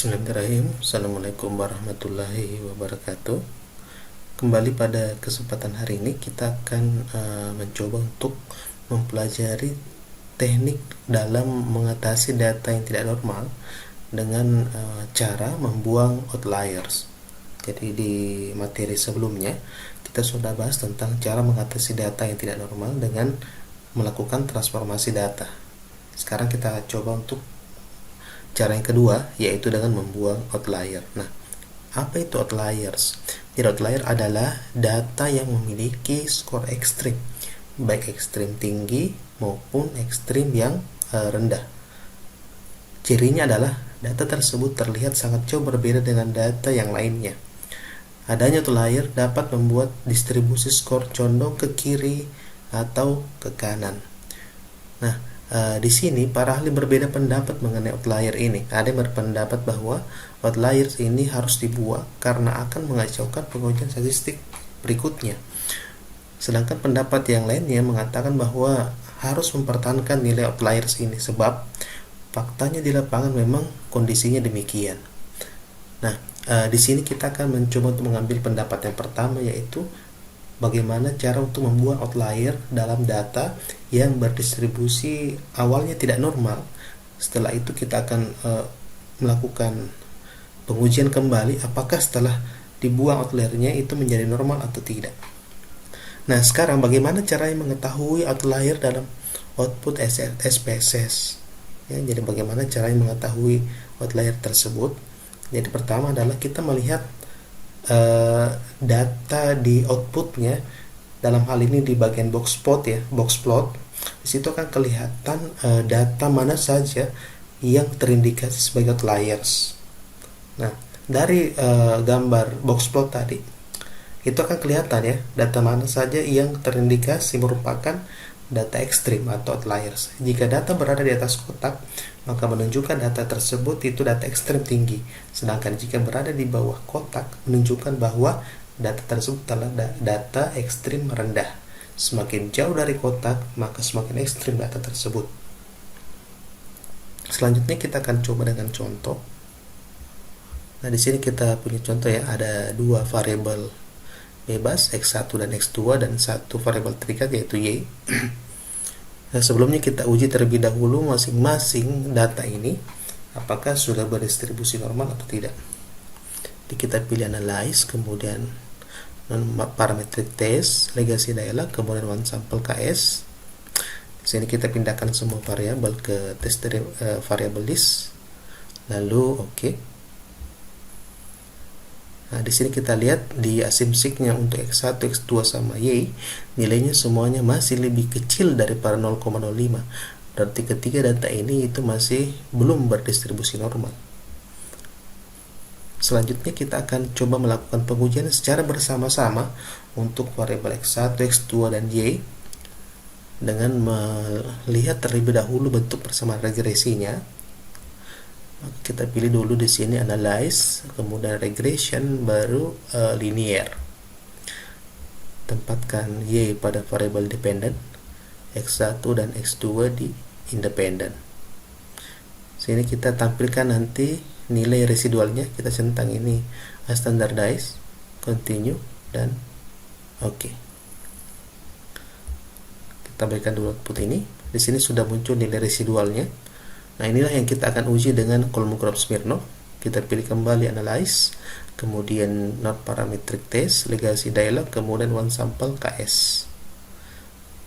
Bismillahirrahmanirrahim. Assalamualaikum warahmatullahi wabarakatuh. Kembali pada kesempatan hari ini kita akan mencoba untuk mempelajari teknik dalam mengatasi data yang tidak normal dengan cara membuang outliers. Jadi di materi sebelumnya kita sudah bahas tentang cara mengatasi data yang tidak normal dengan melakukan transformasi data. Sekarang kita coba untuk cara yang kedua, yaitu dengan membuang outlier. Nah, apa itu outliers? Jadi outlier adalah data yang memiliki skor ekstrim, baik ekstrim tinggi maupun ekstrim yang rendah. Cirinya adalah data tersebut terlihat sangat jauh berbeda dengan data yang lainnya. Adanya outlier dapat membuat distribusi skor condong ke kiri atau ke kanan. Nah, di sini para ahli berbeda pendapat mengenai outlier ini. Ada yang berpendapat bahwa outliers ini harus dibuang karena akan mengacaukan pengujian statistik berikutnya. Sedangkan pendapat yang lainnya mengatakan bahwa harus mempertahankan nilai outliers ini sebab faktanya di lapangan memang kondisinya demikian. Nah, di sini kita akan mencoba untuk mengambil pendapat yang pertama, yaitu bagaimana cara untuk membuang outlier dalam data yang berdistribusi awalnya tidak normal. Setelah itu kita akan melakukan pengujian kembali apakah setelah dibuang outliernya itu menjadi normal atau tidak. Nah, sekarang bagaimana caranya mengetahui outlier dalam output SPSS? Ya, jadi bagaimana caranya mengetahui outlier tersebut? Jadi pertama adalah kita melihat data di outputnya, dalam hal ini di bagian box plot ya, box plot. Di situ akan kelihatan data mana saja yang terindikasi sebagai outliers. Nah, dari gambar box plot tadi itu akan kelihatan ya data mana saja yang terindikasi merupakan data ekstrim atau outliers. Jika data berada di atas kotak, maka menunjukkan data tersebut itu data ekstrim tinggi. Sedangkan jika berada di bawah kotak, menunjukkan bahwa data tersebut adalah data ekstrim rendah. Semakin jauh dari kotak, maka semakin ekstrim data tersebut. Selanjutnya kita akan coba dengan contoh. Nah, di sini kita punya contoh ya, ada dua variabel bebas X1 dan X2 dan satu variabel terikat yaitu Y. Nah, sebelumnya kita uji terlebih dahulu masing-masing data ini apakah sudah berdistribusi normal atau tidak. Jadi kita pilih analyze, kemudian non-parametric test, legacy dialog, kemudian one sample KS. Di sini kita pindahkan semua variabel ke test variable list, lalu oke. Nah, di sini kita lihat di asymmetric-nya untuk X1, X2 sama Y, nilainya semuanya masih lebih kecil daripada 0,05. Berarti ketiga data ini itu masih belum berdistribusi normal. Selanjutnya kita akan coba melakukan pengujian secara bersama-sama untuk variabel X1, X2 dan Y dengan melihat terlebih dahulu bentuk persamaan regresinya. Kita pilih dulu di sini analyze, kemudian regression, baru linear. Tempatkan Y pada variabel dependent, X1 dan X2 di independent. Sini kita tampilkan nanti nilai residualnya, kita centang ini standardize, continue, dan oke. Kita berikan dulu output ini. Di sini sudah muncul nilai residualnya. Nah, inilah yang kita akan uji dengan Kolmogorov-Smirnov. Kita pilih kembali analyze, kemudian not parametric test, legacy dialog, kemudian one sample KS.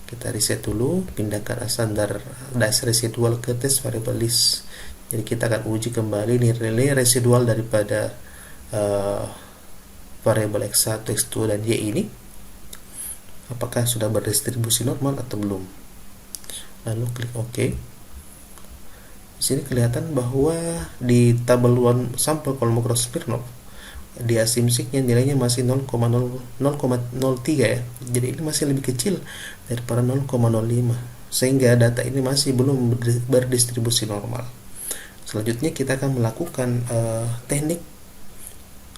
Kita reset dulu, pindahkan standardize residual ke test variable list. Jadi kita akan uji kembali nilai residual daripada variabel X1, X2 dan Y ini apakah sudah berdistribusi normal atau belum. Lalu klik OK. Di sini kelihatan bahwa di tabel one sample Kolmogorov-Smirnov di asymmetric-nya nilainya masih 0,03 ya. Jadi ini masih lebih kecil daripada 0,05, sehingga data ini masih belum berdistribusi normal. Selanjutnya kita akan melakukan teknik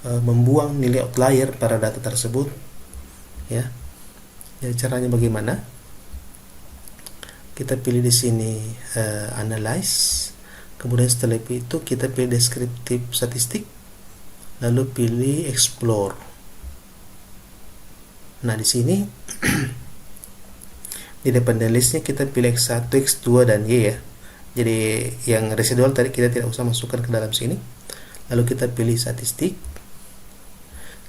membuang nilai outlier pada data tersebut ya. Jadi caranya bagaimana? Kita pilih di sini analyze, Kemudian setelah itu kita pilih deskriptif statistik, lalu pilih explore. Nah, di sini di dependent listnya kita pilih X1, X2 dan Y ya. Jadi yang residual tadi kita tidak usah masukkan ke dalam sini. Lalu kita pilih statistik.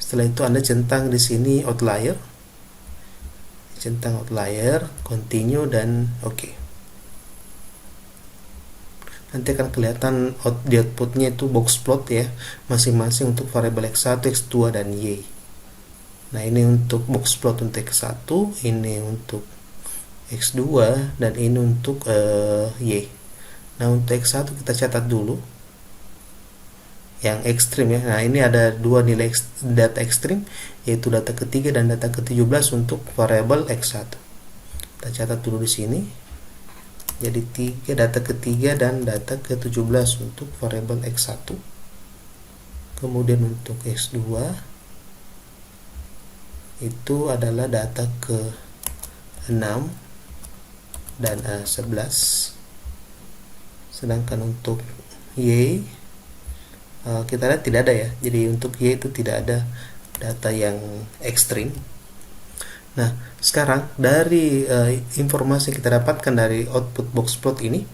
Setelah itu Anda centang di sini outlier. Centang outlier, continue dan oke. Nanti akan kelihatan di outputnya itu box plot ya, masing-masing untuk variabel X1, X2 dan Y. Nah, ini untuk box plot untuk X1, ini untuk X2 dan ini untuk Y. Nah, untuk X1 kita catat dulu yang ekstrim ya. Nah, ini ada dua nilai data ekstrim, yaitu data ketiga dan data ke-17 untuk variabel X1. Kita catat dulu di sini. Jadi data ketiga dan data ke-17 untuk variabel X1. Kemudian untuk X2 itu adalah data ke-6 dan 11. Sedangkan untuk Y kita lihat tidak ada ya. Jadi untuk Y itu tidak ada data yang ekstrim. Nah, sekarang dari informasi yang kita dapatkan dari output box plot ini,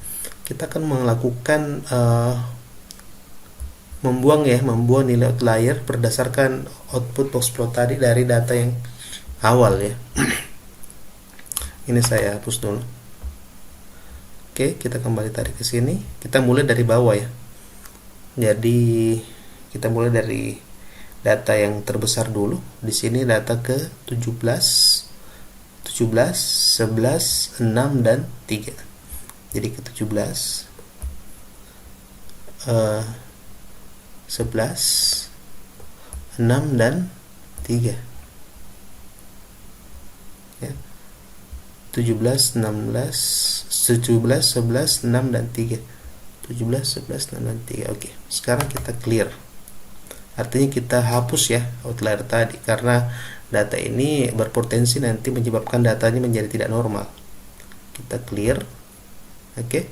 kita akan melakukan membuang nilai outlier berdasarkan output box plot tadi dari data yang awal ya. Ini saya hapus dulu. Oke, kita kembali tarik ke sini. Kita mulai dari bawah ya. Jadi kita mulai dari data yang terbesar dulu. Di sini data ke 17, 11, 6 dan 3. Jadi ke 17, 11, 6 dan 3. Ya. 17, 16, 17, 11, 6 dan 3. 17, 11, 6 dan 3. Oke, sekarang kita clear. Artinya kita hapus ya outlier tadi, karena data ini berpotensi nanti menyebabkan datanya menjadi tidak normal. Kita clear. Oke.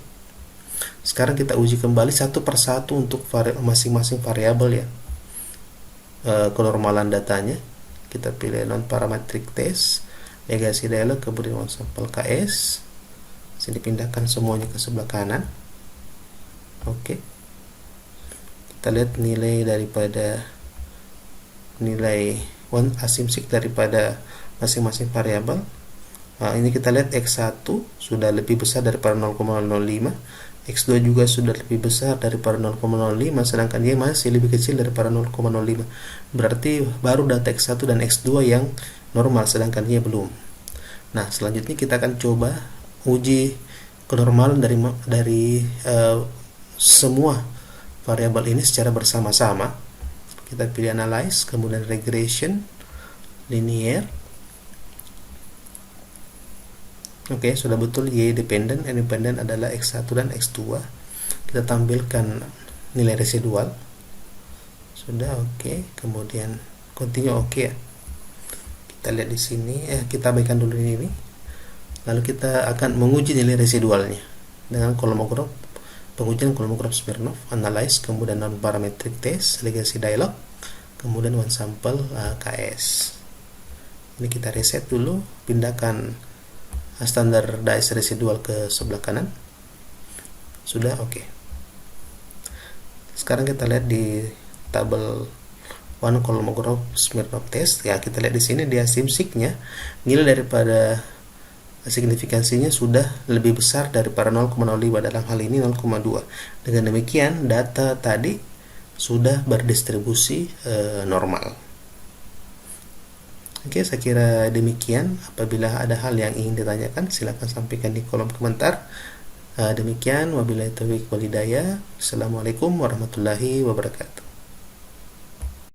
Sekarang kita uji kembali satu persatu untuk masing-masing variabel ya. Kenormalan datanya. Kita pilih non parametric test, legacy dialog, kemudian one sample KS. Sini pindahkan semuanya ke sebelah kanan. Oke. Kita lihat nilai daripada nilai one asymmetric daripada masing-masing variabel. Nah, ini kita lihat X1 sudah lebih besar daripada 0,05, X2 juga sudah lebih besar daripada 0,05, sedangkan Y masih lebih kecil daripada 0,05. Berarti baru data X1 dan X2 yang normal, sedangkan Y belum. Nah, selanjutnya kita akan coba uji kenormalan dari semua variabel ini secara bersama-sama. Kita pilih analyze, kemudian regression, linear. Oke, sudah betul Y dependent, independent adalah X1 dan X2. Kita tampilkan nilai residual. Sudah oke, kemudian continue oke ya. Kita lihat di sini, kita abaikan dulu ini. Lalu kita akan menguji nilai residualnya dengan Kolmogorov, pengujian Kolmogorov Smirnov, analyze, kemudian non parametric test, legacy dialog, kemudian one sample KS. Ini kita reset dulu, pindahkan standardized residual ke sebelah kanan. Sudah oke. Sekarang kita lihat di tabel one Kolmogorov Smirnov test ya. Kita lihat di sini dia asymmetric-nya nilai daripada signifikansinya sudah lebih besar daripada 0,05, dalam hal ini 0,2. Dengan demikian data tadi sudah berdistribusi normal. Oke, saya kira demikian. Apabila ada hal yang ingin ditanyakan, silakan sampaikan di kolom komentar. Demikian, wabillahi taufiq wal hidayah. Assalamualaikum warahmatullahi wabarakatuh.